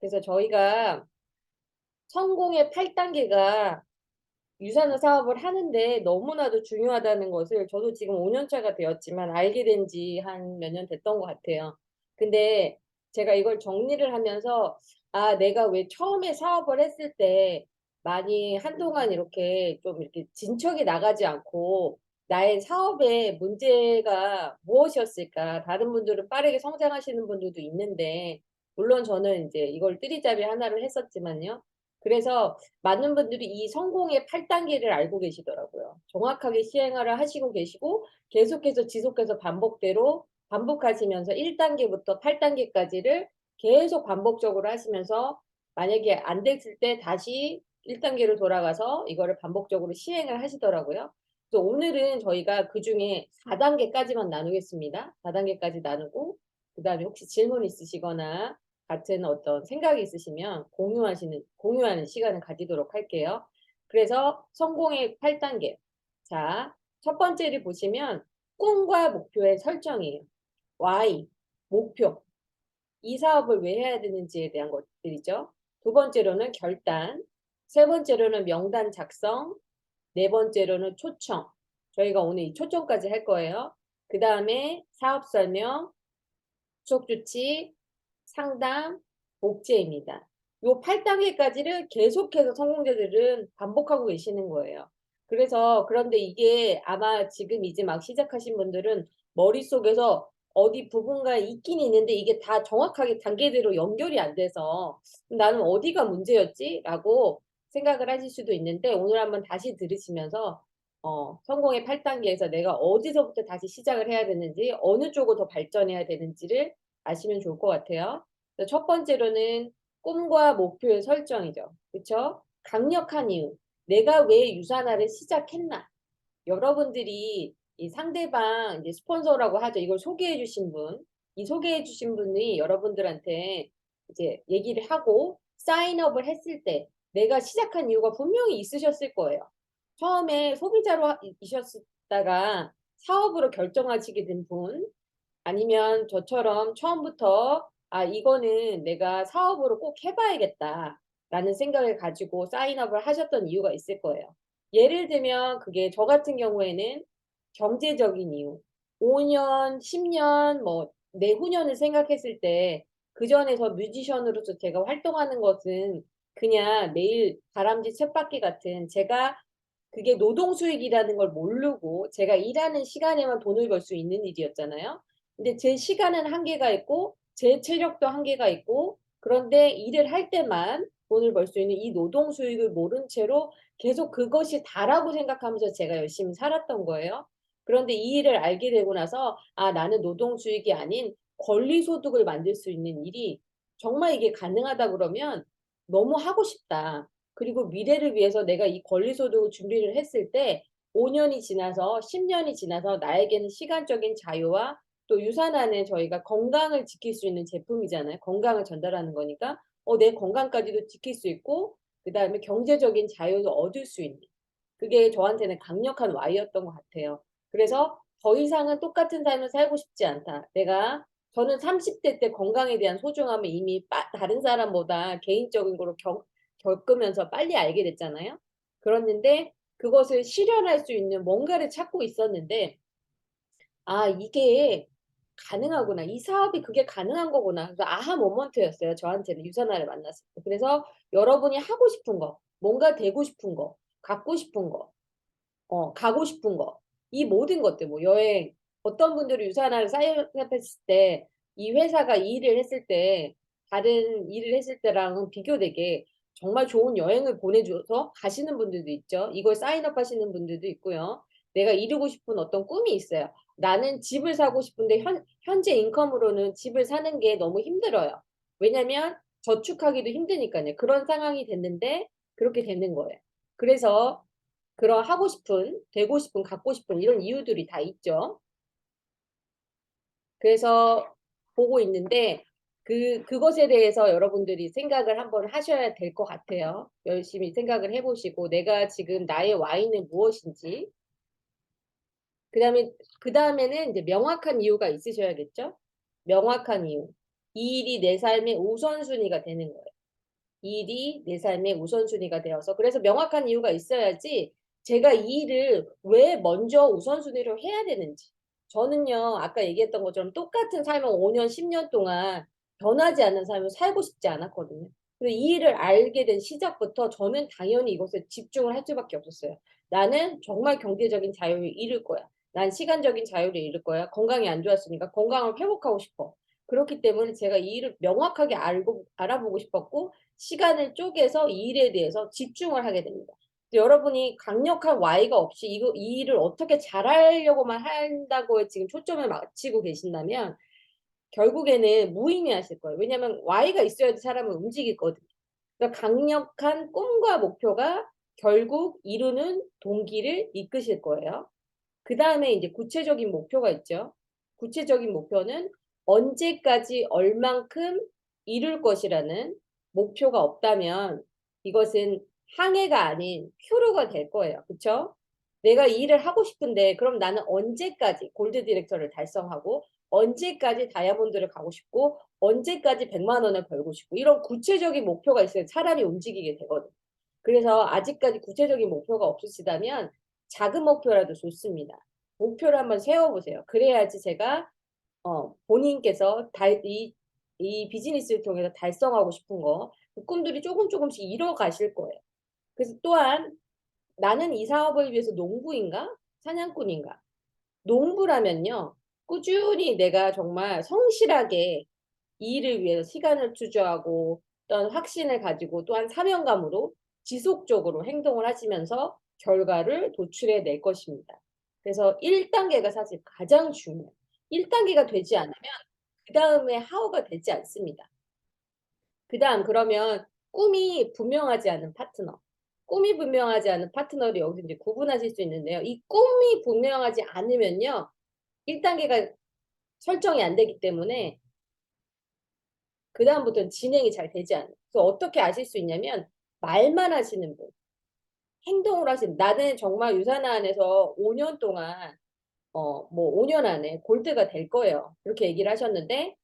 그래서 저희가 성공의 8단계가 유산을 사업을 하는데 너무나도 중요하다는 것을 저도 지금 5년 차가 되었지만 알게 된 지 한 몇 년 됐던 것 같아요. 근데 제가 이걸 정리를 하면서 아, 내가 왜 처음에 사업을 했을 때 많이 한동안 이렇게 좀 이렇게 진척이 나가지 않고 나의 사업에 문제가 무엇이었을까? 다른 분들은 빠르게 성장하시는 분들도 있는데 물론 저는 이제 이걸 뜨리잡이 하나를 했었지만요. 그래서 많은 분들이 이 성공의 8단계를 알고 계시더라고요. 정확하게 시행을 하시고 계시고 계속해서 지속해서 반복대로 반복하시면서 1단계부터 8단계까지를 계속 반복적으로 하시면서 만약에 안 됐을 때 다시 1단계로 돌아가서 이거를 반복적으로 시행을 하시더라고요. 그래서 오늘은 저희가 그중에 4단계까지만 나누겠습니다. 4단계까지 나누고 그다음에 혹시 질문 있으시거나 같은 어떤 생각이 있으시면 공유하는 시간을 가지도록 할게요. 그래서 성공의 8단계. 자, 첫 번째를 보시면 꿈과 목표의 설정이에요. Why, 목표. 이 사업을 왜 해야 되는지에 대한 것들이죠. 두 번째로는 결단. 세 번째로는 명단 작성. 네 번째로는 초청. 저희가 오늘 이 초청까지 할 거예요. 그 다음에 사업 설명, 후속 조치, 상담, 복제입니다. 요 8단계까지를 계속해서 성공자들은 반복하고 계시는 거예요. 그래서 그런데 이게 아마 지금 이제 막 시작하신 분들은 머릿속에서 어디 부분가 있긴 있는데 이게 다 정확하게 단계대로 연결이 안 돼서 나는 어디가 문제였지? 라고 생각을 하실 수도 있는데 오늘 한번 다시 들으시면서 성공의 8단계에서 내가 어디서부터 다시 시작을 해야 되는지 어느 쪽으로 더 발전해야 되는지를 아시면 좋을 것 같아요. 첫 번째로는 꿈과 목표의 설정이죠. 그렇죠? 강력한 이유. 내가 왜 유산화를 시작했나? 여러분들이 이 상대방 이제 스폰서라고 하죠. 이걸 소개해 주신 분, 이 소개해 주신 분이 여러분들한테 이제 얘기를 하고 사인업을 했을 때 내가 시작한 이유가 분명히 있으셨을 거예요. 처음에 소비자로 이셨다가 사업으로 결정하시게 된 분, 아니면 저처럼 처음부터 아, 이거는 내가 사업으로 꼭 해봐야겠다 라는 생각을 가지고 사인업을 하셨던 이유가 있을 거예요. 예를 들면 그게 저 같은 경우에는 경제적인 이유. 5년, 10년, 뭐 내후년을 생각했을 때 그전에서 뮤지션으로서 제가 활동하는 것은 그냥 매일 다람쥐 쳇바퀴 같은 제가 그게 노동 수익이라는 걸 모르고 제가 일하는 시간에만 돈을 벌 수 있는 일이었잖아요. 근데 제 시간은 한계가 있고 제 체력도 한계가 있고 그런데 일을 할 때만 돈을 벌 수 있는 이 노동 수익을 모른 채로 계속 그것이 다라고 생각하면서 제가 열심히 살았던 거예요. 그런데 이 일을 알게 되고 나서 아, 나는 노동 수익이 아닌 권리 소득을 만들 수 있는 일이 정말 이게 가능하다 그러면 너무 하고 싶다. 그리고 미래를 위해서 내가 이 권리 소득을 준비를 했을 때 5년이 지나서 10년이 지나서 나에게는 시간적인 자유와 또 유산 안에 저희가 건강을 지킬 수 있는 제품이잖아요. 건강을 전달하는 거니까 내 건강까지도 지킬 수 있고 그다음에 경제적인 자유도 얻을 수 있는 그게 저한테는 강력한 와이였던 것 같아요. 그래서 더 이상은 똑같은 삶을 살고 싶지 않다. 저는 30대 때 건강에 대한 소중함을 이미 다른 사람보다 개인적인 거로 겪으면서 빨리 알게 됐잖아요. 그랬는데 그것을 실현할 수 있는 뭔가를 찾고 있었는데 아, 이게 가능하구나. 이 사업이 그게 가능한 거구나. 그래서 아하 모먼트였어요. 저한테는 유산화를 만났을 때. 그래서 여러분이 하고 싶은 거, 뭔가 되고 싶은 거, 갖고 싶은 거, 가고 싶은 거, 이 모든 것들, 뭐 여행, 어떤 분들이 유산화를 사입했을 때, 이 회사가 이 일을 했을 때, 다른 일을 했을 때랑은 비교되게 정말 좋은 여행을 보내줘서 가시는 분들도 있죠. 이걸 사인업 하시는 분들도 있고요. 내가 이루고 싶은 어떤 꿈이 있어요. 나는 집을 사고 싶은데 현재 인컴으로는 집을 사는 게 너무 힘들어요. 왜냐면 저축하기도 힘드니까요. 그런 상황이 됐는데 그렇게 되는 거예요. 그래서 그런 하고 싶은, 되고 싶은, 갖고 싶은 이런 이유들이 다 있죠. 그래서 보고 있는데 그것에 대해서 여러분들이 생각을 한번 하셔야 될 것 같아요. 열심히 생각을 해보시고 내가 지금 나의 와인은 무엇인지 그 다음에는 이제 명확한 이유가 있으셔야겠죠. 명확한 이유. 이 일이 내 삶의 우선순위가 되는 거예요. 일이 내 삶의 우선순위가 되어서 그래서 명확한 이유가 있어야지 제가 이 일을 왜 먼저 우선순위로 해야 되는지. 저는요, 아까 얘기했던 것처럼 똑같은 삶을 5년, 10년 동안 변하지 않는 삶을 살고 싶지 않았거든요. 그래서 이 일을 알게 된 시작부터 저는 당연히 이것에 집중을 할 수밖에 없었어요. 나는 정말 경제적인 자유를 잃을 거야. 난 시간적인 자유를 잃을 거야. 건강이 안 좋았으니까 건강을 회복하고 싶어. 그렇기 때문에 제가 이 일을 명확하게 알아보고 싶었고, 시간을 쪼개서 이 일에 대해서 집중을 하게 됩니다. 여러분이 강력한 Y가 없이 이 일을 어떻게 잘하려고만 한다고 지금 초점을 맞추고 계신다면 결국에는 무의미하실 거예요. 왜냐하면 Y가 있어야지 사람은 움직이거든요. 그러니까 강력한 꿈과 목표가 결국 이루는 동기를 이끄실 거예요. 그 다음에 이제 구체적인 목표가 있죠. 구체적인 목표는 언제까지 얼만큼 이룰 것이라는 목표가 없다면 이것은 항해가 아닌 표류가 될 거예요. 그쵸? 내가 이 일을 하고 싶은데 그럼 나는 언제까지 골드 디렉터를 달성하고 언제까지 다이아몬드를 가고 싶고 언제까지 100만 원을 벌고 싶고 이런 구체적인 목표가 있어야 사람이 움직이게 되거든요. 그래서 아직까지 구체적인 목표가 없으시다면 작은 목표라도 좋습니다. 목표를 한번 세워보세요. 그래야지 제가 본인께서 이 비즈니스를 통해서 달성하고 싶은 거, 그 꿈들이 조금 조금씩 이뤄 가실 거예요. 그래서 또한 나는 이 사업을 위해서 농부인가? 사냥꾼인가? 농부라면요. 꾸준히 내가 정말 성실하게 이 일을 위해서 시간을 투자하고 또한 확신을 가지고 또한 사명감으로 지속적으로 행동을 하시면서 결과를 도출해 낼 것입니다. 그래서 1단계가 사실 가장 중요해요. 1단계가 되지 않으면 그다음에 하우가 되지 않습니다. 그다음 그러면 꿈이 분명하지 않은 파트너. 꿈이 분명하지 않은 파트너를 여기서 이제 구분하실 수 있는데요. 이 꿈이 분명하지 않으면요. 1단계가 설정이 안 되기 때문에 그다음부터는 진행이 잘 되지 않아요. 그래서 어떻게 아실 수 있냐면 말만 하시는 분, 행동을 하시는 나는 정말 유산화 안에서 5년 동안 뭐 5년 안에 골드가 될 거예요. 이렇게 얘기를 하셨는데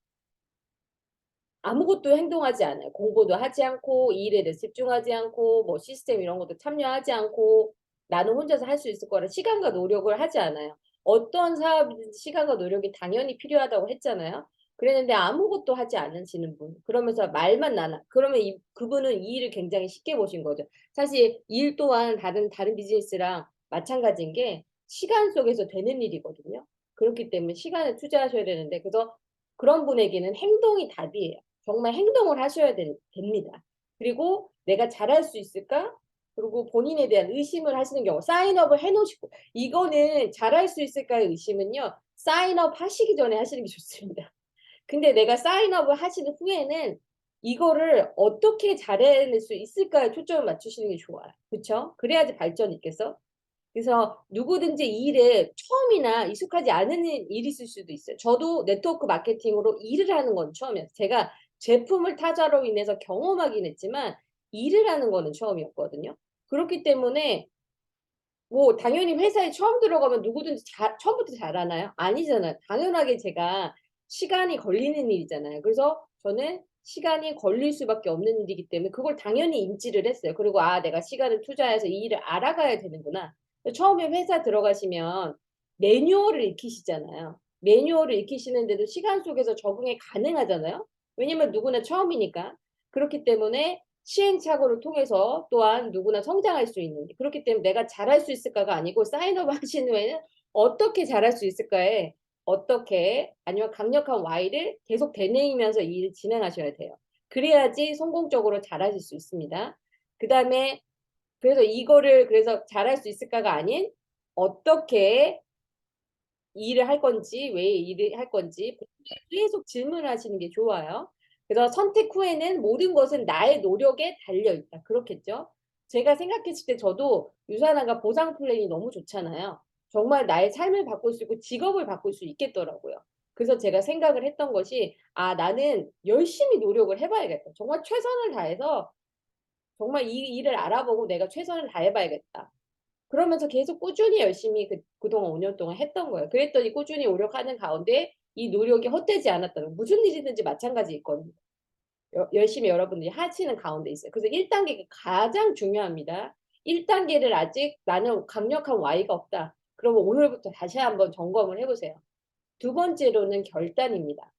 아무것도 행동하지 않아요. 공부도 하지 않고 이 일에 대해서 집중하지 않고 뭐 시스템 이런 것도 참여하지 않고 나는 혼자서 할 수 있을 거라 시간과 노력을 하지 않아요. 어떤 사업이든지 시간과 노력이 당연히 필요하다고 했잖아요. 그랬는데 아무것도 하지 않으시는 분. 그러면서 말만 나나. 그러면 그분은 이 일을 굉장히 쉽게 보신 거죠. 사실 일 또한 다른 비즈니스랑 마찬가지인 게 시간 속에서 되는 일이거든요. 그렇기 때문에 시간을 투자하셔야 되는데 그래서 그런 분에게는 행동이 답이에요. 정말 행동을 하셔야 됩니다. 그리고 내가 잘할 수 있을까? 그리고 본인에 대한 의심을 하시는 경우 사인업을 해놓으시고 이거는 잘할 수 있을까의 의심은요. 사인업 하시기 전에 하시는 게 좋습니다. 근데 내가 사인업을 하신 후에는 이거를 어떻게 잘해낼 수 있을까에 초점을 맞추시는 게 좋아요. 그쵸? 그래야지 발전이 있겠어? 그래서 누구든지 이 일에 처음이나 익숙하지 않은 일이 있을 수도 있어요. 저도 네트워크 마케팅으로 일을 하는 건 처음이었어요. 제가 제품을 타자로 인해서 경험하긴 했지만 일을 하는 거는 처음이었거든요. 그렇기 때문에 뭐 당연히 회사에 처음 들어가면 누구든지 처음부터 잘하나요? 아니잖아요. 당연하게 제가 시간이 걸리는 일이잖아요. 그래서 저는 시간이 걸릴 수밖에 없는 일이기 때문에 그걸 당연히 인지를 했어요. 그리고 '아 내가 시간을 투자해서 이 일을 알아가야 되는구나.' 처음에 회사 들어가시면 매뉴얼을 익히시잖아요. 매뉴얼을 익히시는데도 시간 속에서 적응이 가능하잖아요. 왜냐면 누구나 처음이니까. 그렇기 때문에 시행착오를 통해서 또한 누구나 성장할 수 있는 그렇기 때문에 '내가 잘할 수 있을까.'가 아니고 사인업을 하신 후에는 '어떻게 잘할 수 있을까.'에 어떻게 아니면 강력한 Y를 계속 되뇌이면서 이 일을 진행하셔야 돼요. 그래야지 성공적으로 잘하실 수 있습니다. 그다음에 그래서 이거를 그래서 '잘할 수 있을까.'가 아닌 어떻게 이 일을 할 건지 왜 이 일을 할 건지 계속 질문하시는 게 좋아요. 그래서 선택 후에는 모든 것은 나의 노력에 달려 있다. 그렇겠죠? 제가 생각했을 때 저도 유산화가 보상 플랜이 너무 좋잖아요. 정말 나의 삶을 바꿀 수 있고 직업을 바꿀 수 있겠더라고요. 그래서 제가 생각을 했던 것이 '아 나는 열심히 노력을 해 봐야겠다. 정말 최선을 다해서 정말 이 일을 알아보고 내가 최선을 다해 봐야겠다.' 그러면서 계속 꾸준히 열심히 그동안 5년 동안 했던 거예요. 그랬더니 꾸준히 노력하는 가운데 이 노력이 헛되지 않았다는 무슨 일이든지 마찬가지일 겁니다. 열심히 여러분들이 하시는 가운데 있어요. 그래서 1단계가 가장 중요합니다. 1단계를 아직 나는 강력한 Y가 없다. 그러면 오늘부터 다시 한번 점검을 해보세요. 두 번째로는 결단입니다.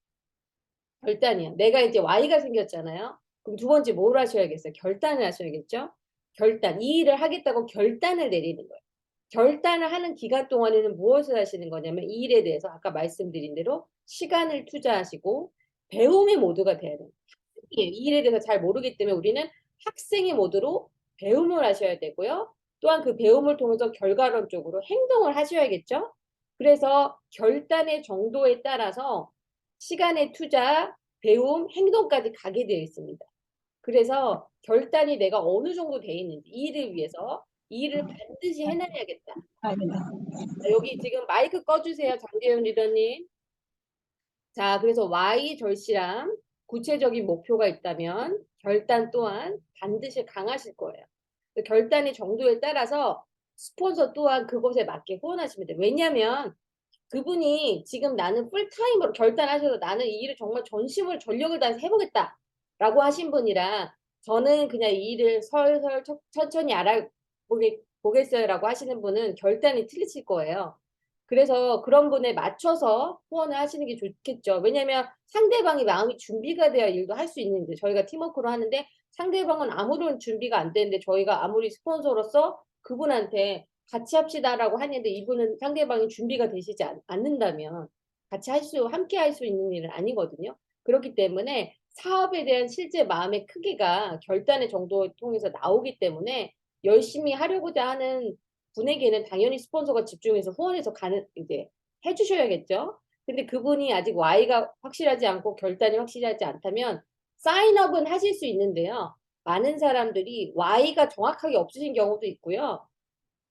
결단이야. 내가 이제 Y가 생겼잖아요. 그럼 두 번째 뭘 하셔야겠어요? 결단을 하셔야겠죠? 결단. 이 일을 하겠다고 결단을 내리는 거예요. 결단을 하는 기간 동안에는 무엇을 하시는 거냐면 이 일에 대해서 아까 말씀드린 대로 시간을 투자하시고 배움의 모드가 돼야 돼요. 이 일에 대해서 잘 모르기 때문에 우리는 학생의 모드로 배움을 하셔야 되고요. 또한 그 배움을 통해서 결과론적으로 행동을 하셔야겠죠? 그래서 결단의 정도에 따라서 시간의 투자, 배움, 행동까지 가게 되어 있습니다. 그래서 결단이 내가 어느 정도 돼 있는지 이 일을 위해서 이 일을 반드시 해내야겠다. 여기 지금 마이크 꺼주세요. 장재현 리더님. 자, 그래서 Y 절실함, 구체적인 목표가 있다면 결단 또한 반드시 강하실 거예요. 결단의 정도에 따라서 스폰서 또한 그것에 맞게 후원하시면 돼요. 왜냐하면 그분이 지금 나는 풀타임으로 결단하셔서 나는 이 일을 정말 전심을 전력을 다해서 해보겠다라고 하신 분이라 저는 그냥 이 일을 설설 천천히 알아보겠어요라고 하시는 분은 결단이 틀리실 거예요. 그래서 그런 분에 맞춰서 후원을 하시는 게 좋겠죠. 왜냐하면 상대방이 마음이 준비가 되어 일도 할 수 있는데 저희가 팀워크로 하는데 상대방은 아무런 준비가 안 되는데 저희가 아무리 스폰서로서 그분한테 같이 합시다라고 하는데 이분은 상대방이 준비가 되시지 않는다면 같이 함께 할 수 있는 일은 아니거든요. 그렇기 때문에 사업에 대한 실제 마음의 크기가 결단의 정도를 통해서 나오기 때문에 열심히 하려고자 하는 분에게는 당연히 스폰서가 집중해서 후원해서 이제 해주셔야겠죠. 근데 그분이 아직 Y가 확실하지 않고 결단이 확실하지 않다면 사인업은 하실 수 있는데요. 많은 사람들이 Y가 정확하게 없으신 경우도 있고요.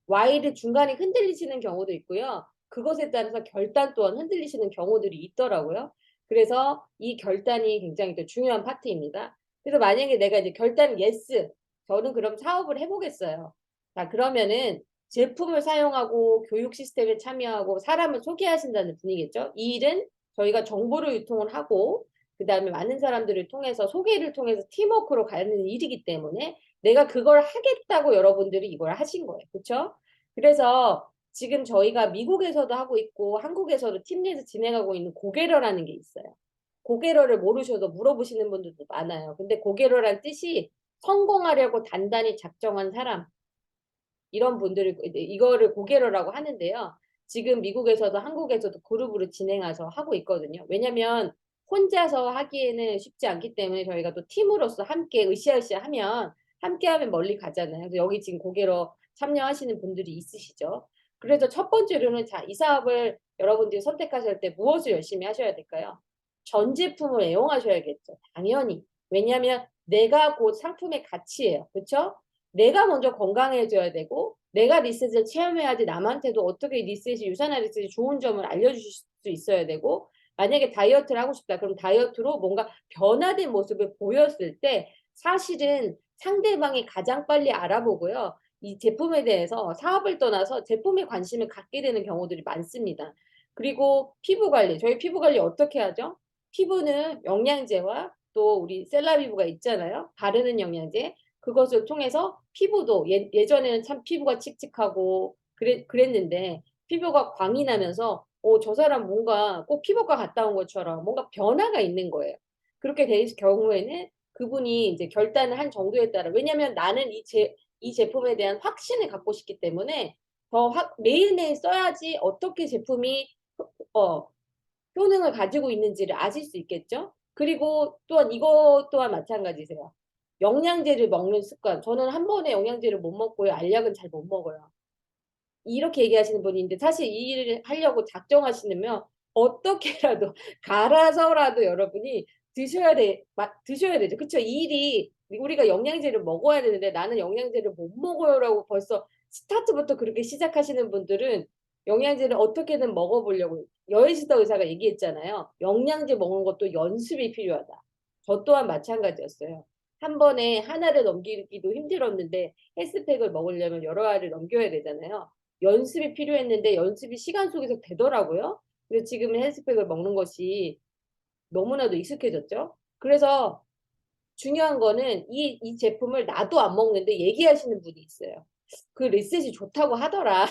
Y를 중간에 흔들리시는 경우도 있고요. 그것에 따라서 결단 또한 흔들리시는 경우들이 있더라고요. 그래서 이 결단이 굉장히 또 중요한 파트입니다. 그래서 만약에 내가 이제 결단 예스, 저는 그럼 사업을 해보겠어요. 자, 그러면은 제품을 사용하고 교육 시스템에 참여하고 사람을 소개하신다는 분이겠죠. 이 일은 저희가 정보를 유통을 하고 그 다음에 많은 사람들을 통해서 소개를 통해서 팀워크로 가는 일이기 때문에 내가 그걸 하겠다고 여러분들이 이걸 하신 거예요. 그렇죠? 그래서 지금 저희가 미국에서도 하고 있고 한국에서도 팀 내에서 진행하고 있는 고개러라는 게 있어요. 고개러를 모르셔도 물어보시는 분들도 많아요. 근데 고개러란 뜻이 성공하려고 단단히 작정한 사람, 이런 분들을 이거를 고개러라고 하는데요. 지금 미국에서도 한국에서도 그룹으로 진행해서 하고 있거든요. 왜냐면 혼자서 하기에는 쉽지 않기 때문에 저희가 또 팀으로서 함께 으쌰으쌰 하면 함께하면 멀리 가잖아요. 그래서 여기 지금 고개로 참여하시는 분들이 있으시죠. 그래서 첫 번째로는 자, 이 사업을 여러분들이 선택하실 때 무엇을 열심히 하셔야 될까요? 전 제품을 애용하셔야겠죠. 당연히. 왜냐하면 내가 곧 상품의 가치예요. 그렇죠? 내가 먼저 건강해져야 되고 내가 리셋을 체험해야지 남한테도 어떻게 리셋이 유산화 리셋이 좋은 점을 알려주실 수 있어야 되고 만약에 다이어트를 하고 싶다. 그럼 다이어트로 뭔가 변화된 모습을 보였을 때 사실은 상대방이 가장 빨리 알아보고요. 이 제품에 대해서 사업을 떠나서 제품에 관심을 갖게 되는 경우들이 많습니다. 그리고 피부 관리. 저희 피부 관리 어떻게 하죠? 피부는 영양제와 또 우리 셀라비브가 있잖아요. 바르는 영양제. 그것을 통해서 피부도 예전에는 참 피부가 칙칙하고 그랬는데 피부가 광이 나면서 저 사람 뭔가 꼭 피부과 갔다 온 것처럼 뭔가 변화가 있는 거예요. 그렇게 될 경우에는 그분이 이제 결단을 한 정도에 따라 왜냐하면 나는 이 제품에 대한 확신을 갖고 싶기 때문에 매일매일 써야지 어떻게 제품이 어, 효능을 가지고 있는지를 아실 수 있겠죠? 그리고 또한 이것 또한 마찬가지세요. 영양제를 먹는 습관. 저는 한 번에 영양제를 못 먹고요. 알약은 잘 못 먹어요. 이렇게 얘기하시는 분이 있는데 사실 이 일을 하려고 작정하시면 어떻게라도 갈아서라도 여러분이 드셔야 되죠. 그쵸? 이 일이 우리가 영양제를 먹어야 되는데 나는 영양제를 못 먹어요라고 벌써 스타트부터 그렇게 시작하시는 분들은 영양제를 어떻게든 먹어보려고 여의시더 의사가 얘기했잖아요. 영양제 먹는 것도 연습이 필요하다. 저 또한 마찬가지였어요. 한 번에 하나를 넘기기도 힘들었는데 헬스팩을 먹으려면 여러 알을 넘겨야 되잖아요. 연습이 필요했는데 연습이 시간 속에서 되더라고요. 그래서 지금은 헬스팩을 먹는 것이 너무나도 익숙해졌죠. 그래서 중요한 거는 이 제품을 나도 안 먹는데 얘기하시는 분이 있어요. 그 리셋이 좋다고 하더라.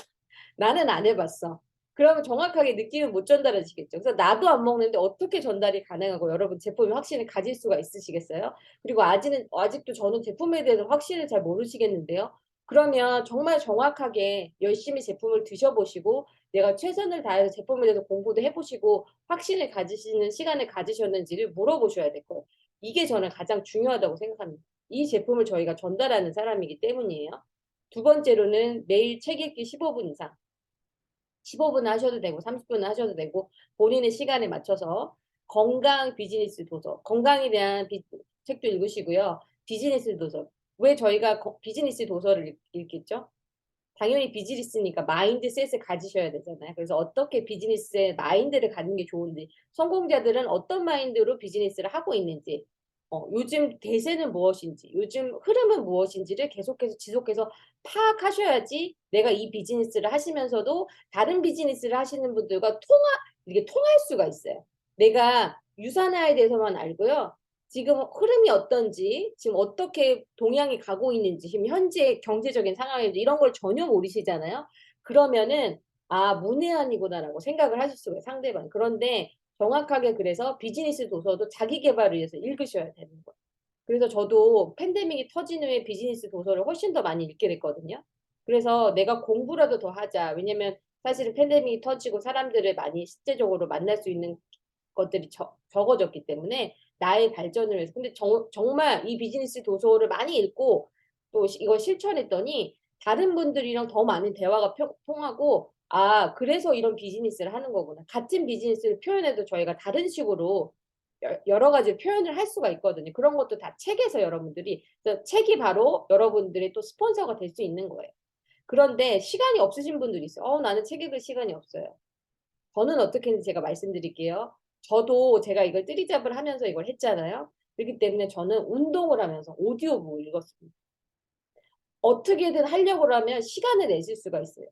나는 안 해봤어. 그러면 정확하게 느낌을 못 전달하시겠죠. 그래서 나도 안 먹는데 어떻게 전달이 가능하고 여러분 제품의 확신을 가질 수가 있으시겠어요? 그리고 아직도 저는 제품에 대해서 확신을 잘 모르시겠는데요. 그러면 정말 정확하게 열심히 제품을 드셔보시고 내가 최선을 다해서 제품에 대해서 공부도 해보시고 확신을 가지시는 시간을 가지셨는지를 물어보셔야 될 거예요. 이게 저는 가장 중요하다고 생각합니다. 이 제품을 저희가 전달하는 사람이기 때문이에요. 두 번째로는 매일 책 읽기 15분 이상. 15분 하셔도 되고 30분 하셔도 되고 본인의 시간에 맞춰서 건강 비즈니스 도서, 건강에 대한 책도 읽으시고요. 비즈니스 도서. 왜 저희가 비즈니스 도서를 읽겠죠? 당연히 비즈니스니까 마인드셋을 가지셔야 되잖아요. 그래서 어떻게 비즈니스의 마인드를 갖는 게 좋은지, 성공자들은 어떤 마인드로 비즈니스를 하고 있는지, 요즘 대세는 무엇인지, 요즘 흐름은 무엇인지를 계속해서 지속해서 파악하셔야지 내가 이 비즈니스를 하시면서도 다른 비즈니스를 하시는 분들과 이게 통할 수가 있어요. 내가 유산화에 대해서만 알고요. 지금 흐름이 어떤지, 지금 어떻게 동향이 가고 있는지, 지금 현재 경제적인 상황인지 이런 걸 전혀 모르시잖아요. 그러면은 아, 문외한이구나라고 생각을 하실 수가 있어요, 상대방. 그런데 정확하게 그래서 비즈니스 도서도 자기 개발을 위해서 읽으셔야 되는 거예요. 그래서 저도 팬데믹이 터진 후에 비즈니스 도서를 훨씬 더 많이 읽게 됐거든요. 그래서 내가 공부라도 더 하자. 왜냐면 사실은 팬데믹이 터지고 사람들을 많이 실제적으로 만날 수 있는 것들이 적어졌기 때문에 나의 발전을 위해서. 근데 정말 이 비즈니스 도서를 많이 읽고 또 이걸 실천했더니 다른 분들이랑 더 많은 대화가 통하고 아, 그래서 이런 비즈니스를 하는 거구나. 같은 비즈니스를 표현해도 저희가 다른 식으로 여러 가지 표현을 할 수가 있거든요. 그런 것도 다 책에서 여러분들이, 그래서 책이 바로 여러분들의 또 스폰서가 될 수 있는 거예요. 그런데 시간이 없으신 분들이 있어요. 나는 책 읽을 시간이 없어요. 저는 어떻게 했는지 제가 말씀드릴게요. 저도 제가 이걸 뜨리잡을 하면서 이걸 했잖아요. 그렇기 때문에 저는 운동을 하면서 오디오북을 읽었습니다. 어떻게든 하려고 하면 시간을 내실 수가 있어요.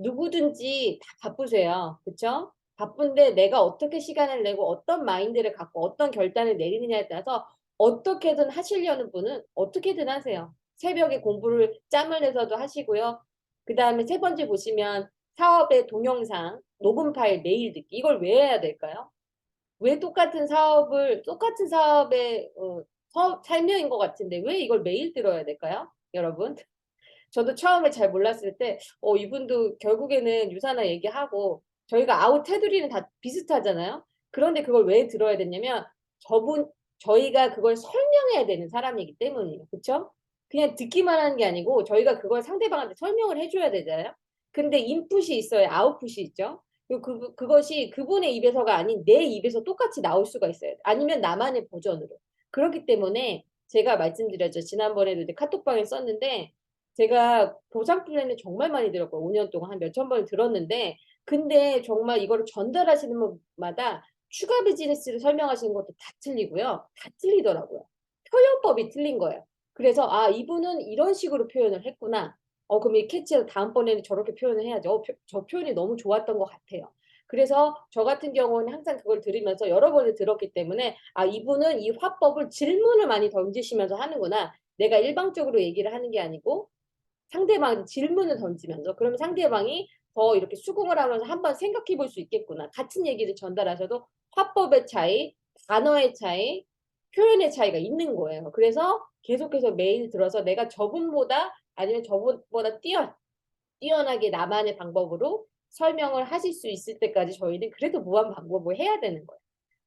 누구든지 다 바쁘세요. 그쵸? 바쁜데 내가 어떻게 시간을 내고 어떤 마인드를 갖고 어떤 결단을 내리느냐에 따라서 어떻게든 하시려는 분은 어떻게든 하세요. 새벽에 공부를 짬을 내서도 하시고요. 그 다음에 세 번째 보시면 사업의 동영상, 녹음 파일 매일 듣기. 이걸 왜 해야 될까요? 왜 똑같은 사업의 설명인 것 같은데 왜 이걸 매일 들어야 될까요? 여러분? 저도 처음에 잘 몰랐을 때, 이분도 결국에는 유산화 얘기하고, 저희가 아웃 테두리는 다 비슷하잖아요? 그런데 그걸 왜 들어야 됐냐면, 저희가 그걸 설명해야 되는 사람이기 때문이에요. 그쵸? 그냥 듣기만 하는 게 아니고, 저희가 그걸 상대방한테 설명을 해줘야 되잖아요? 근데 인풋이 있어야 아웃풋이 있죠? 그리고 그것이 그분의 입에서가 아닌 내 입에서 똑같이 나올 수가 있어요. 아니면 나만의 버전으로. 그렇기 때문에 제가 말씀드렸죠. 지난번에도 이제 카톡방에 썼는데, 제가 보상 플랜을 정말 많이 들었고 5년 동안 한 몇천 번을 들었는데 근데 정말 이거를 전달하시는 분마다 추가 비즈니스를 설명하시는 것도 다 틀리고요. 다 틀리더라고요. 표현법이 틀린 거예요. 그래서 아, 이분은 이런 식으로 표현을 했구나. 그럼 이 캐치해서 다음번에는 저렇게 표현을 해야죠. 저 표현이 너무 좋았던 것 같아요. 그래서 저 같은 경우는 항상 그걸 들으면서 여러 번을 들었기 때문에 아, 이분은 이 화법을 질문을 많이 던지시면서 하는구나. 내가 일방적으로 얘기를 하는 게 아니고 상대방한테 질문을 던지면서 그러면 상대방이 더 이렇게 수긍을 하면서 한번 생각해 볼 수 있겠구나. 같은 얘기를 전달하셔도 화법의 차이, 단어의 차이, 표현의 차이가 있는 거예요. 그래서 계속해서 매일 들어서 내가 저분보다 아니면 저분보다 뛰어나게 나만의 방법으로 설명을 하실 수 있을 때까지 저희는 그래도 무한 방법을 해야 되는 거예요.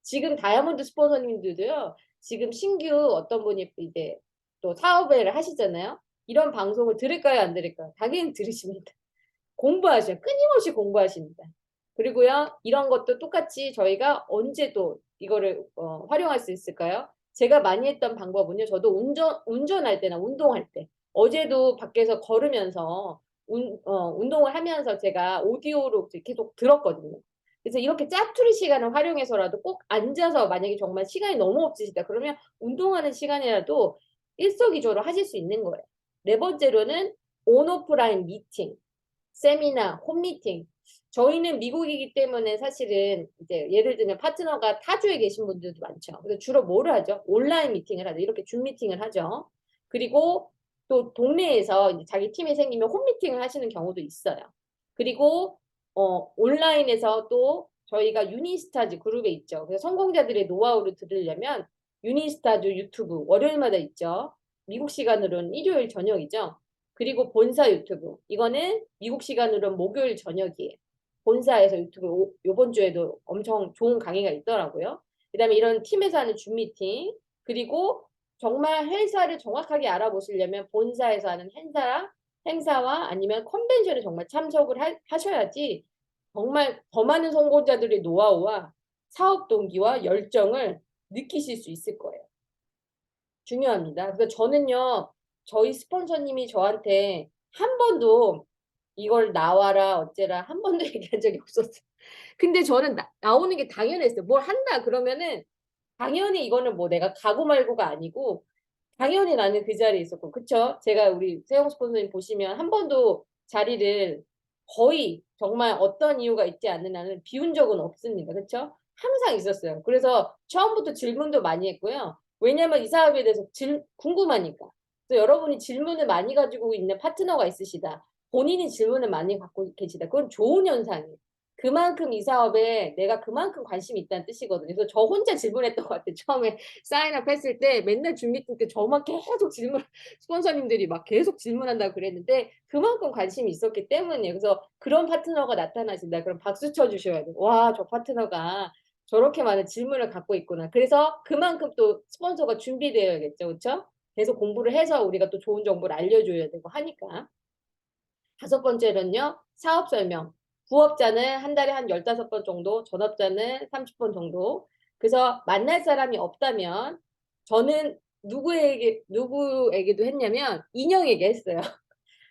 지금 다이아몬드 스폰서님들도요. 지금 신규 어떤 분이 이제 또 사업을 하시잖아요. 이런 방송을 들을까요, 안 들을까요? 당연히 들으십니다. 공부하셔요. 끊임없이 공부하십니다. 그리고요, 이런 것도 똑같이 저희가 언제 또 이거를 활용할 수 있을까요? 제가 많이 했던 방법은요, 저도 운전할 때나 운동할 때, 어제도 밖에서 걸으면서 운동을 하면서 제가 오디오로 계속 들었거든요. 그래서 이렇게 짜투리 시간을 활용해서라도 꼭 앉아서 만약에 정말 시간이 너무 없으시다. 그러면 운동하는 시간이라도 일석이조로 하실 수 있는 거예요. 네 번째로는 온오프라인 미팅, 세미나, 홈미팅. 저희는 미국이기 때문에 사실은 이제 예를 들면 파트너가 타주에 계신 분들도 많죠. 그래서 주로 뭐를 하죠? 온라인 미팅을 하죠. 이렇게 줌 미팅을 하죠. 그리고 또 동네에서 이제 자기 팀이 생기면 홈 미팅을 하시는 경우도 있어요. 그리고 온라인에서 또 저희가 유니스타즈 그룹에 있죠. 그래서 성공자들의 노하우를 들으려면 유니스타즈 유튜브 월요일마다 있죠. 미국 시간으로는 일요일 저녁이죠. 그리고 본사 유튜브 이거는 미국 시간으로는 목요일 저녁이에요. 본사에서 유튜브 요번 주에도 엄청 좋은 강의가 있더라고요. 그다음에 이런 팀에서 하는 줌 미팅 그리고 정말 회사를 정확하게 알아보시려면 본사에서 하는 행사와 아니면 컨벤션에 정말 참석을 하셔야지 정말 더 많은 성공자들의 노하우와 사업 동기와 열정을 느끼실 수 있을 거예요. 중요합니다. 그래서 저는요, 저희 스폰서님이 저한테 한 번도 이걸 나와라 어째라 한 번도 얘기한 적이 없었어요. 근데 저는 나오는 게 당연했어요. 뭘 한다 그러면은 당연히 이거는 뭐 내가 가고 말고가 아니고 당연히 나는 그 자리에 있었고 그쵸? 제가 우리 세영 스폰서님 보시면 한 번도 자리를 거의 정말 어떤 이유가 있지 않는 한은 비운 적은 없습니다. 그쵸? 항상 있었어요. 그래서 처음부터 질문도 많이 했고요. 왜냐면 이 사업에 대해서 궁금하니까. 그래서 여러분이 질문을 많이 가지고 있는 파트너가 있으시다. 본인이 질문을 많이 갖고 계시다. 그건 좋은 현상이에요. 그만큼 이 사업에 내가 그만큼 관심이 있다는 뜻이거든요. 그래서 저 혼자 질문했던 것 같아요. 처음에 사인업 했을 때 맨날 줌 미팅 때 저만 계속 스폰서님들이 막 계속 질문한다고 그랬는데 그만큼 관심이 있었기 때문이에요. 그래서 그런 파트너가 나타나신다. 그럼 박수 쳐주셔야 돼요. 와, 저 파트너가 저렇게 많은 질문을 갖고 있구나. 그래서 그만큼 또 스폰서가 준비되어야겠죠. 그렇죠? 계속 공부를 해서 우리가 또 좋은 정보를 알려줘야 되고 하니까. 다섯 번째는요, 사업 설명. 부업자는 한 달에 한 15번 정도, 전업자는 30번 정도. 그래서 만날 사람이 없다면 저는 누구에게도 했냐면 인형에게 했어요.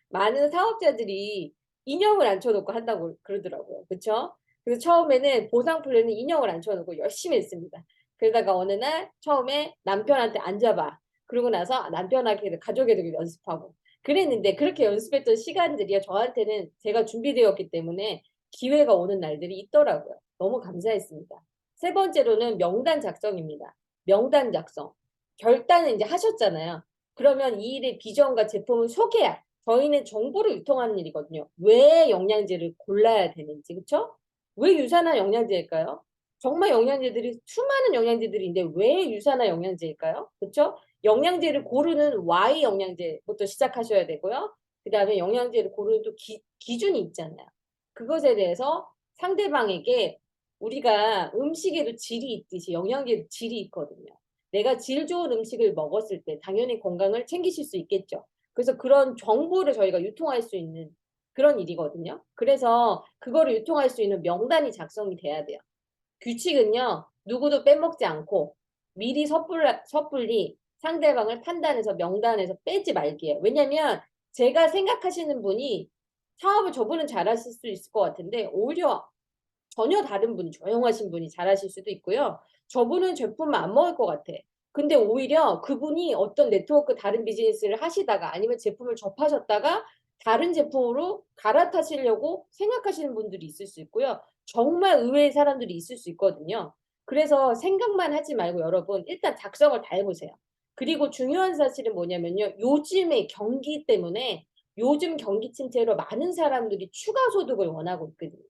많은 사업자들이 인형을 앉혀놓고 한다고 그러더라고요. 그쵸? 그래서 처음에는 보상 플랜은 인형을 앉혀놓고 열심히 했습니다. 그러다가 어느 날 처음에 남편한테 앉아봐. 그러고 나서 남편에게 가족에게 연습하고 그랬는데 그렇게 연습했던 시간들이 저한테는 제가 준비되었기 때문에 기회가 오는 날들이 있더라고요. 너무 감사했습니다. 세 번째로는 명단 작성입니다. 명단 작성. 결단을 이제 하셨잖아요. 그러면 이 일의 비전과 제품을 소개할 저희는 정보를 유통하는 일이거든요. 왜 영양제를 골라야 되는지, 그쵸? 왜 유산화 영양제일까요? 정말 영양제들이 수많은 영양제들인데 왜 유산화 영양제일까요? 그쵸? 영양제를 고르는 Y 영양제부터 시작하셔야 되고요. 그 다음에 영양제를 고르는 또 기준이 있잖아요. 그것에 대해서 상대방에게 우리가 음식에도 질이 있듯이 영양제도 질이 있거든요. 내가 질 좋은 음식을 먹었을 때 당연히 건강을 챙기실 수 있겠죠. 그래서 그런 정보를 저희가 유통할 수 있는 그런 일이거든요. 그래서 그거를 유통할 수 있는 명단이 작성이 돼야 돼요. 규칙은요, 누구도 빼먹지 않고 미리 섣불리 상대방을 판단해서 명단에서 빼지 말기예요. 왜냐면 제가 생각하시는 분이 사업을 저분은 잘하실 수 있을 것 같은데 오히려 전혀 다른 분이 조용하신 분이 잘하실 수도 있고요. 저분은 제품을 안 먹을 것 같아. 근데 오히려 그분이 어떤 네트워크 다른 비즈니스를 하시다가 아니면 제품을 접하셨다가 다른 제품으로 갈아타시려고 생각하시는 분들이 있을 수 있고요. 정말 의외의 사람들이 있을 수 있거든요. 그래서 생각만 하지 말고 여러분 일단 작성을 다 해보세요. 그리고 중요한 사실은 뭐냐면요. 요즘의 경기 때문에 요즘 경기 침체로 많은 사람들이 추가 소득을 원하고 있거든요.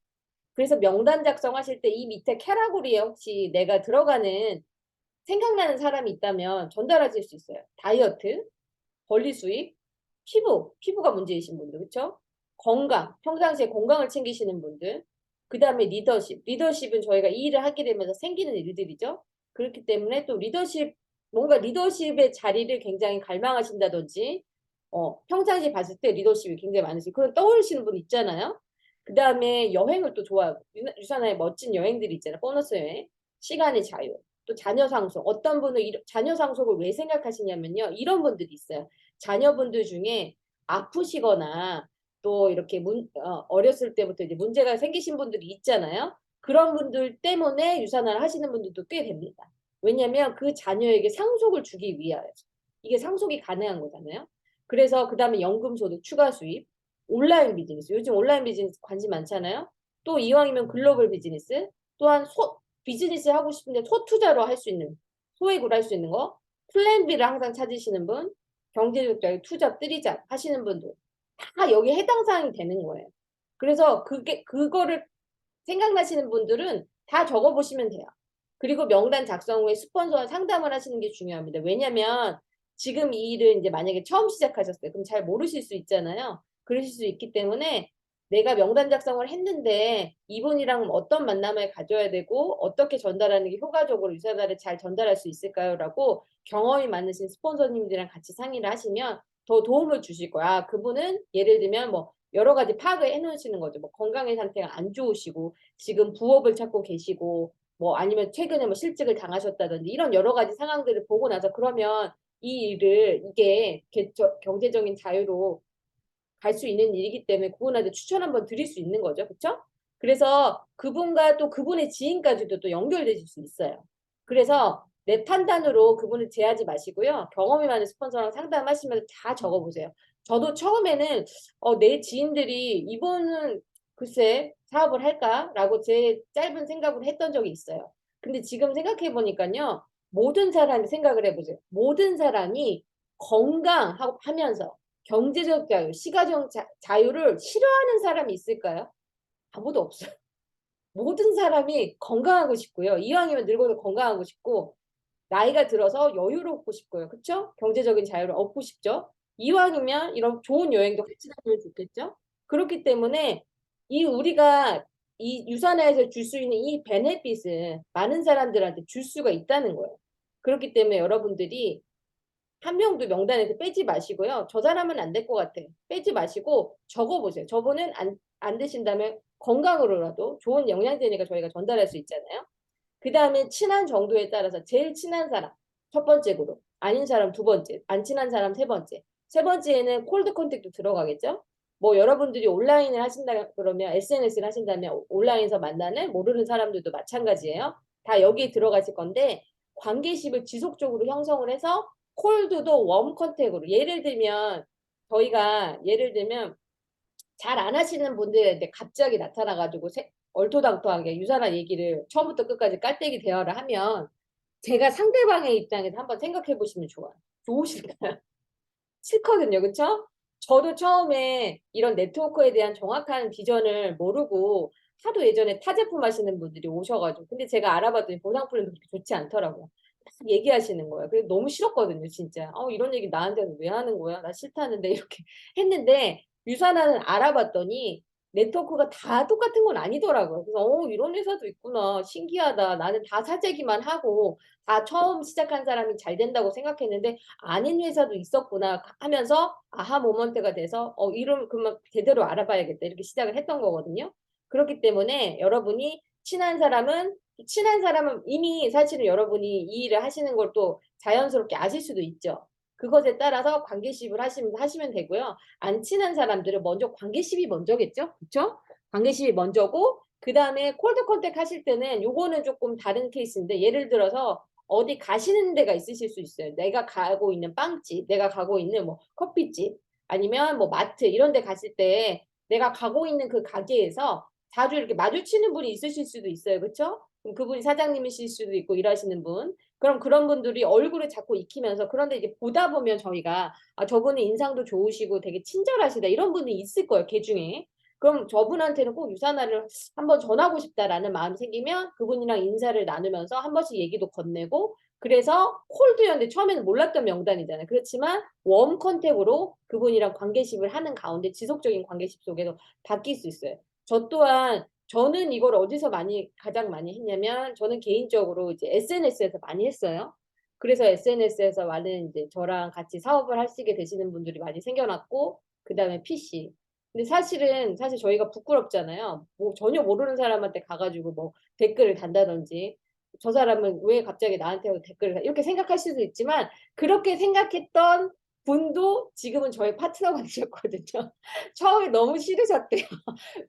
그래서 명단 작성하실 때 이 밑에 캐러고리에 혹시 내가 들어가는 생각나는 사람이 있다면 전달하실 수 있어요. 다이어트, 권리 수입, 피부가 문제이신 분들, 그렇죠? 건강, 평상시에 건강을 챙기시는 분들, 그 다음에 리더십은 저희가 이 일을 하게 되면서 생기는 일들이죠. 그렇기 때문에 또 뭔가 리더십의 자리를 굉장히 갈망하신다든지, 평상시에 봤을 때 리더십이 굉장히 많으시고, 그런 떠오르시는 분 있잖아요. 그 다음에 여행을 또 좋아하고, 유산화의 멋진 여행들이 있잖아요. 보너스 여행, 시간의 자유, 또 자녀 상속. 어떤 분은 자녀 상속을 왜 생각하시냐면요. 이런 분들이 있어요. 자녀분들 중에 아프시거나 또 이렇게 어렸을 때부터 이제 문제가 생기신 분들이 있잖아요. 그런 분들 때문에 유산화를 하시는 분들도 꽤 됩니다. 왜냐하면 그 자녀에게 상속을 주기 위하여서 이게 상속이 가능한 거잖아요. 그래서 그 다음에 연금소득 추가 수입, 온라인 비즈니스. 요즘 온라인 비즈니스 관심 많잖아요. 또 이왕이면 글로벌 비즈니스, 또한 비즈니스 하고 싶은데 소투자로 할 수 있는, 소액으로 할 수 있는 거, 플랜 B를 항상 찾으시는 분, 경제적 자유, 투잡, 뜨리잡 하시는 분들 다 여기 해당 사항이 되는 거예요. 그래서 그거를 생각나시는 분들은 다 적어보시면 돼요. 그리고 명단 작성 후에 스폰서와 상담을 하시는 게 중요합니다. 왜냐면 지금 이 일을 이제 만약에 처음 시작하셨어요. 그럼 잘 모르실 수 있잖아요. 그러실 수 있기 때문에 내가 명단 작성을 했는데 이분이랑 어떤 만남을 가져야 되고 어떻게 전달하는 게 효과적으로 유사단을 잘 전달할 수 있을까요? 라고 경험이 많으신 스폰서님들이랑 같이 상의를 하시면 더 도움을 주실 거야. 아, 그분은 예를 들면 뭐 여러 가지 파악을 해놓으시는 거죠. 뭐 건강의 상태가 안 좋으시고 지금 부업을 찾고 계시고 뭐 아니면 최근에 뭐 실직을 당하셨다든지 이런 여러 가지 상황들을 보고 나서 그러면 이 일을 이게 경제적인 자유로 갈 수 있는 일이기 때문에 그분한테 추천 한번 드릴 수 있는 거죠. 그렇죠? 그래서 그분과 또 그분의 지인까지도 또 연결되실 수 있어요. 그래서 내 판단으로 그분을 제하지 마시고요. 경험이 많은 스폰서랑 상담하시면서 다 적어보세요. 저도 처음에는 내 지인들이 이분은 글쎄 사업을 할까라고 제 짧은 생각으로 했던 적이 있어요. 근데 지금 생각해 보니까요. 모든 사람이 생각을 해보세요. 모든 사람이 건강하고 하면서 경제적 자유, 시가적 자유를 싫어하는 사람이 있을까요? 아무도 없어요. 모든 사람이 건강하고 싶고요. 이왕이면 늙어도 건강하고 싶고 나이가 들어서 여유롭고 싶고요. 그렇죠? 경제적인 자유를 얻고 싶죠. 이왕이면 이런 좋은 여행도 같이 다니면 좋겠죠. 그렇기 때문에 이 우리가 이 유산에서 줄 수 있는 이 베네핏을 많은 사람들한테 줄 수가 있다는 거예요. 그렇기 때문에 여러분들이 한 명도 명단에서 빼지 마시고요. 저 사람은 안 될 것 같아. 빼지 마시고 적어보세요. 저분은 안 되신다면 건강으로라도 좋은 영양제니까 저희가 전달할 수 있잖아요. 그 다음에 친한 정도에 따라서 제일 친한 사람 첫 번째 그룹, 아닌 사람 두 번째, 안 친한 사람 세 번째. 세 번째에는 콜드 컨택도 들어가겠죠. 뭐 여러분들이 온라인을 하신다 그러면 SNS를 하신다면 온라인에서 만나는 모르는 사람들도 마찬가지예요. 다 여기에 들어가실 건데 관계십을 지속적으로 형성을 해서 콜드도 웜 컨택으로 예를 들면 저희가 예를 들면 잘 안 하시는 분들한테 갑자기 나타나가지고 얼토당토하게 유사한 얘기를 처음부터 끝까지 깔때기 대화를 하면 제가 상대방의 입장에서 한번 생각해 보시면 좋아요. 좋으실까요? 싫거든요. 그쵸? 저도 처음에 이런 네트워크에 대한 정확한 비전을 모르고 하도 예전에 타 제품 하시는 분들이 오셔가지고 근데 제가 알아봤더니 보상품이 그렇게 좋지 않더라고요. 막 얘기하시는 거예요. 그래서 너무 싫었거든요, 진짜. 이런 얘기 나한테는 왜 하는 거야? 나 싫다는데 이렇게 했는데 유산화는 알아봤더니 네트워크가 다 똑같은 건 아니더라고요. 그래서 이런 회사도 있구나. 신기하다. 나는 다 사재기만 하고 다 처음 시작한 사람이 잘 된다고 생각했는데 아닌 회사도 있었구나 하면서 아하 모먼트가 돼서 이름 그러면 제대로 알아봐야겠다 이렇게 시작을 했던 거거든요. 그렇기 때문에 여러분이 친한 사람은 이미 사실은 여러분이 이 일을 하시는 걸 또 자연스럽게 아실 수도 있죠. 그것에 따라서 관계십을 하시면 되고요. 안 친한 사람들은 먼저 관계십이 먼저겠죠? 그렇죠? 관계십이 먼저고 그 다음에 콜드 컨택 하실 때는 요거는 조금 다른 케이스인데 예를 들어서 어디 가시는 데가 있으실 수 있어요. 내가 가고 있는 빵집, 내가 가고 있는 뭐 커피집, 아니면 뭐 마트 이런 데 갔을 때 내가 가고 있는 그 가게에서 자주 이렇게 마주치는 분이 있으실 수도 있어요. 그렇죠? 그럼 그분이 사장님이실 수도 있고 일하시는 분. 그럼 그런 분들이 얼굴을 자꾸 익히면서 그런데 이제 보다 보면 저희가 저분은 인상도 좋으시고 되게 친절하시다 이런 분이 있을 거예요. 개 중에. 그럼 저분한테는 꼭 유산화를 한번 전하고 싶다라는 마음이 생기면 그분이랑 인사를 나누면서 한 번씩 얘기도 건네고 그래서 콜드였는데 처음에는 몰랐던 명단이잖아요. 그렇지만 웜 컨택으로 그분이랑 관계십을 하는 가운데 지속적인 관계십 속에서 바뀔 수 있어요. 저 또한 저는 이걸 어디서 가장 많이 했냐면 저는 개인적으로 이제 SNS에서 많이 했어요. 그래서 SNS에서 많은 이제 저랑 같이 사업을 하시게 되시는 분들이 많이 생겨났고 그다음에 PC. 근데 사실 저희가 부끄럽잖아요. 뭐 전혀 모르는 사람한테 가가지고 뭐 댓글을 단다든지 저 사람은 왜 갑자기 나한테 댓글을 이렇게 생각할 수도 있지만 그렇게 생각했던 분도 지금은 저희 파트너가 되셨거든요. 처음에 너무 싫으셨대요.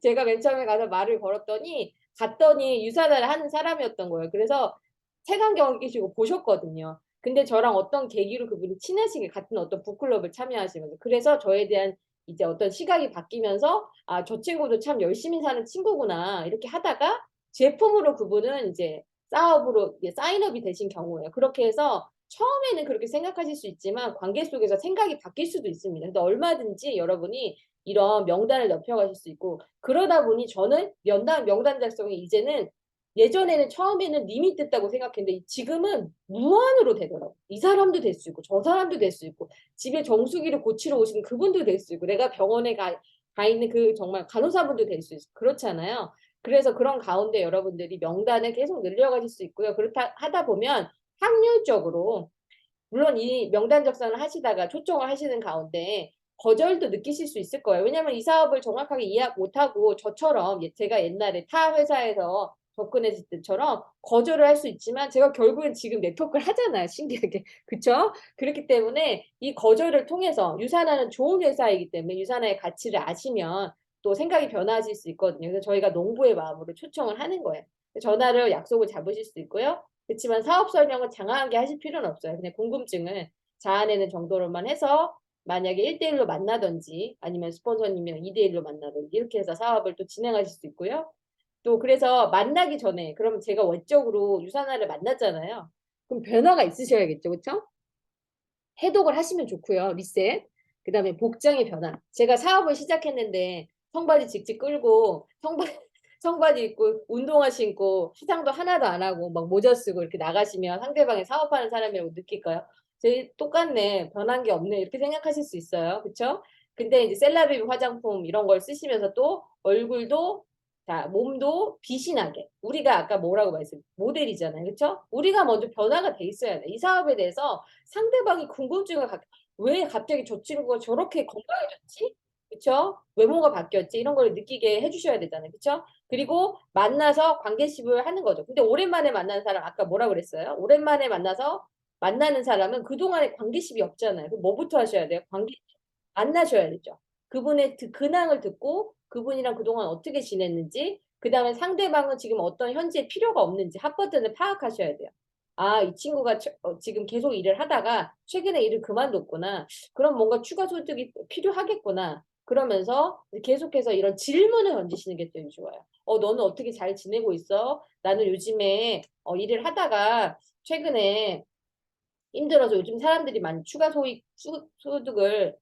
제가 맨 처음에 가서 말을 걸었더니 갔더니 유산화를 하는 사람이었던 거예요. 그래서 색안경을 끼시고 보셨거든요. 근데 저랑 어떤 계기로 그분이 친해지게 같은 어떤 북클럽을 참여하시면서 그래서 저에 대한 이제 어떤 시각이 바뀌면서 아, 저 친구도 참 열심히 사는 친구구나 이렇게 하다가 제품으로 그분은 이제 사업으로 사인업이 되신 경우예요. 그렇게 해서 처음에는 그렇게 생각하실 수 있지만 관계 속에서 생각이 바뀔 수도 있습니다. 근데 얼마든지 여러분이 이런 명단을 넓혀가실 수 있고 그러다 보니 저는 명단 작성이 이제는 예전에는 처음에는 리미트 있다고 생각했는데 지금은 무한으로 되더라고. 이 사람도 될 수 있고 저 사람도 될 수 있고 집에 정수기를 고치러 오시는 그분도 될 수 있고 내가 병원에 가 있는 그 정말 간호사분도 될 수 있고 그렇잖아요. 그래서 그런 가운데 여러분들이 명단을 계속 늘려가실 수 있고요. 그렇다 하다 보면 확률적으로 물론 이 명단 작성을 하시다가 초청을 하시는 가운데 거절도 느끼실 수 있을 거예요. 왜냐하면 이 사업을 정확하게 이해 못하고 저처럼 제가 옛날에 타 회사에서 접근했을 때처럼 거절을 할 수 있지만 제가 결국엔 지금 네트워크를 하잖아요. 신기하게. 그쵸? 그렇기 때문에 이 거절을 통해서 유산하는 좋은 회사이기 때문에 유산화의 가치를 아시면 또 생각이 변화하실 수 있거든요. 그래서 저희가 농부의 마음으로 초청을 하는 거예요. 전화를 약속을 잡으실 수 있고요. 그렇지만 사업 설명을 장황하게 하실 필요는 없어요. 그냥 궁금증을 자아내는 정도로만 해서 만약에 1대1로 만나든지 아니면 스폰서님이랑 2대1로 만나든지 이렇게 해서 사업을 또 진행하실 수 있고요. 또 그래서 만나기 전에 그럼 제가 외적으로 유산화를 만났잖아요. 그럼 변화가 있으셔야겠죠. 그렇죠? 해독을 하시면 좋고요. 리셋. 그다음에 복장의 변화. 제가 사업을 시작했는데 청바지 직직 끌고 청바지 입고 운동화 신고 화장도 하나도 안 하고 막 모자 쓰고 이렇게 나가시면 상대방이 사업하는 사람이라고 느낄까요? 제 똑같네. 변한 게 없네. 이렇게 생각하실 수 있어요. 그렇죠? 근데 이제 셀라비브 화장품 이런 걸 쓰시면서 또 얼굴도 자, 몸도 빛이 나게. 우리가 아까 뭐라고 말했어요? 모델이잖아요. 그렇죠? 우리가 먼저 변화가 돼 있어야 돼. 이 사업에 대해서 상대방이 궁금증을 왜 갑자기 저 친구가 저렇게 건강해졌지? 그쵸? 외모가 바뀌었지? 이런 걸 느끼게 해주셔야 되잖아요. 그쵸? 그리고 만나서 관계십을 하는 거죠. 근데 오랜만에 만나는 사람, 아까 뭐라 그랬어요? 오랜만에 만나서 만나는 사람은 그동안에 관계십이 없잖아요. 그럼 뭐부터 하셔야 돼요? 만나셔야 되죠. 그분의 근황을 듣고 그분이랑 그동안 어떻게 지냈는지, 그 다음에 상대방은 지금 어떤 현재 필요가 없는지 한 번째는 파악하셔야 돼요. 아, 이 친구가 지금 계속 일을 하다가 최근에 일을 그만뒀구나. 그럼 뭔가 추가 소득이 필요하겠구나. 그러면서 계속해서 이런 질문을 던지시는 게 되게 좋아요. 너는 어떻게 잘 지내고 있어? 나는 요즘에 일을 하다가 최근에 힘들어서 요즘 사람들이 많이 추가 소득을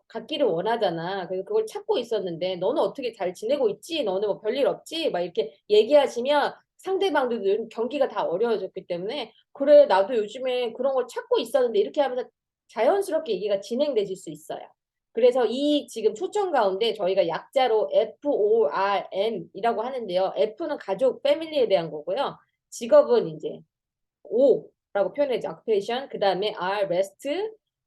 갖기를 원하잖아. 그래서 그걸 찾고 있었는데 너는 어떻게 잘 지내고 있지? 너는 뭐 별일 없지? 막 이렇게 얘기하시면 상대방도 요즘 경기가 다 어려워졌기 때문에 그래 나도 요즘에 그런 걸 찾고 있었는데 이렇게 하면서 자연스럽게 얘기가 진행되실 수 있어요. 그래서 이 지금 초청 가운데 저희가 약자로 FORM이라고 하는데요. F는 가족, 패밀리에 대한 거고요. 직업은 이제 O라고 표현해죠. occupation. 그 다음에 R, rest,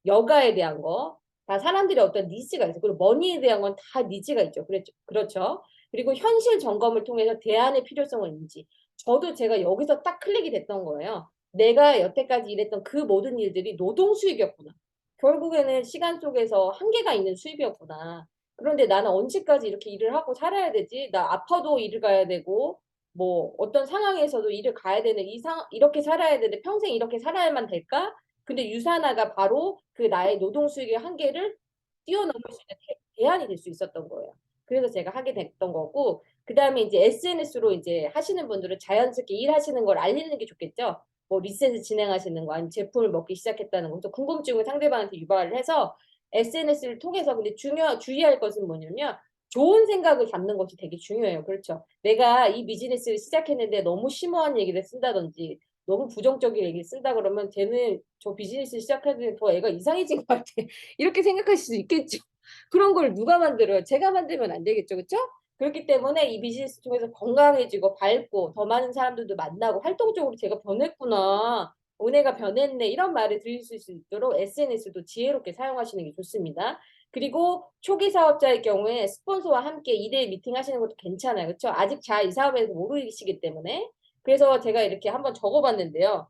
여가에 대한 거. 다 사람들이 어떤 니즈가 있어요. 그리고 머니에 대한 건 다 니즈가 있죠. 그렇죠. 그리고 현실 점검을 통해서 대안의 필요성을 인지. 저도 제가 여기서 딱 클릭이 됐던 거예요. 내가 여태까지 일했던 그 모든 일들이 노동 수익이었구나. 결국에는 시간 속에서 한계가 있는 수입이었구나. 그런데 나는 언제까지 이렇게 일을 하고 살아야 되지? 나 아파도 일을 가야 되고, 뭐 어떤 상황에서도 일을 가야 되는 이렇게 살아야 되는데 평생 이렇게 살아야만 될까? 근데 유산화가 바로 그 나의 노동 수익의 한계를 뛰어넘을 수 있는 대안이 될 수 있었던 거예요. 그래서 제가 하게 됐던 거고 그다음에 이제 SNS로 이제 하시는 분들은 자연스럽게 일하시는 걸 알리는 게 좋겠죠. 뭐 리셋을 진행하시는 거 아니면 제품을 먹기 시작했다는 거. 또 궁금증을 상대방한테 유발을 해서 SNS를 통해서 근데 주의할 것은 뭐냐면 좋은 생각을 담는 것이 되게 중요해요. 그렇죠. 내가 이 비즈니스를 시작했는데 너무 심오한 얘기를 쓴다든지 너무 부정적인 얘기를 쓴다 그러면 쟤는 저 비즈니스 시작하는데 더 애가 이상해진 것 같아. 이렇게 생각하실 수 있겠죠. 그런 걸 누가 만들어요? 제가 만들면 안 되겠죠. 그렇죠? 그렇기 때문에 이 비즈니스 통해서 건강해지고 밝고 더 많은 사람들도 만나고 활동적으로 제가 변했구나. 은혜가 변했네. 이런 말을 들으실 수 있도록 SNS도 지혜롭게 사용하시는 게 좋습니다. 그리고 초기 사업자의 경우에 스폰서와 함께 2대1 미팅 하시는 것도 괜찮아요. 그렇죠? 아직 잘 이 사업에 대해서 모르시기 때문에. 그래서 제가 이렇게 한번 적어봤는데요.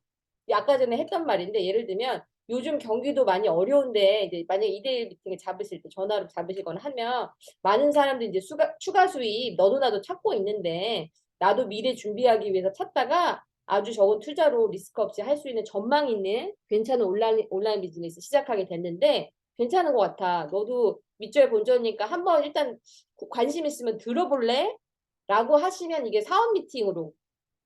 아까 전에 했던 말인데 예를 들면 요즘 경기도 많이 어려운데 이제 만약에 2대1 미팅을 잡으실 때 전화로 잡으시거나 하면 많은 사람들이 이제 추가 수입 너도 나도 찾고 있는데 나도 미래 준비하기 위해서 찾다가 아주 적은 투자로 리스크 없이 할 수 있는 전망 있는 괜찮은 온라인 비즈니스 시작하게 됐는데 괜찮은 것 같아. 너도 밑줄 본전이니까 한번 일단 관심 있으면 들어볼래? 라고 하시면 이게 사업 미팅으로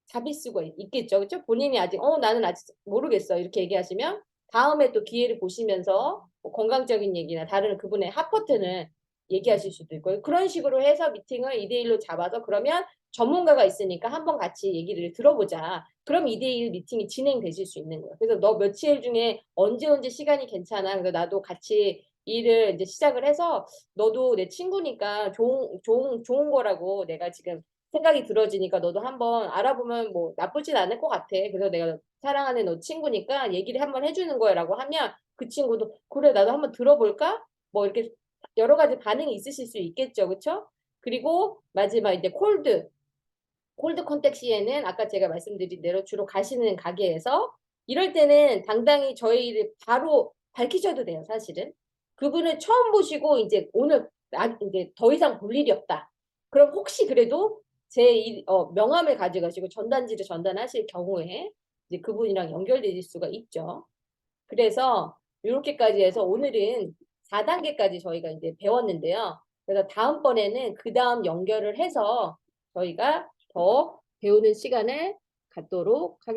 잡을 수가 있겠죠. 그렇죠? 본인이 아직 나는 아직 모르겠어. 이렇게 얘기하시면 다음에 또 기회를 보시면서 뭐 건강적인 얘기나 다른 그분의 핫포트는 얘기하실 수도 있고 그런 식으로 해서 미팅을 2대1로 잡아서 그러면 전문가가 있으니까 한번 같이 얘기를 들어보자. 그럼 2대1 미팅이 진행되실 수 있는 거예요. 그래서 너 며칠 중에 언제 시간이 괜찮아. 그래서 나도 같이 일을 이제 시작을 해서 너도 내 친구니까 좋은 거라고 내가 지금 생각이 들어지니까 너도 한번 알아보면 뭐 나쁘진 않을 것 같아. 그래서 내가 사랑하는 너 친구니까 얘기를 한번 해주는 거야라고 하면 그 친구도 그래 나도 한번 들어볼까? 뭐 이렇게 여러 가지 반응이 있으실 수 있겠죠, 그렇죠? 그리고 마지막 이제 콜드 컨택 시에는 아까 제가 말씀드린 대로 주로 가시는 가게에서 이럴 때는 당당히 저희를 바로 밝히셔도 돼요, 사실은. 그분을 처음 보시고 이제 오늘 이제 더 이상 볼 일이 없다. 그럼 혹시 그래도 명함을 가져가시고 전단지를 전달하실 경우에 이제 그분이랑 연결되실 수가 있죠. 그래서 이렇게까지 해서 오늘은 4단계까지 저희가 이제 배웠는데요. 그래서 다음번에는 그 다음 연결을 해서 저희가 더 배우는 시간을 갖도록 하겠습니다.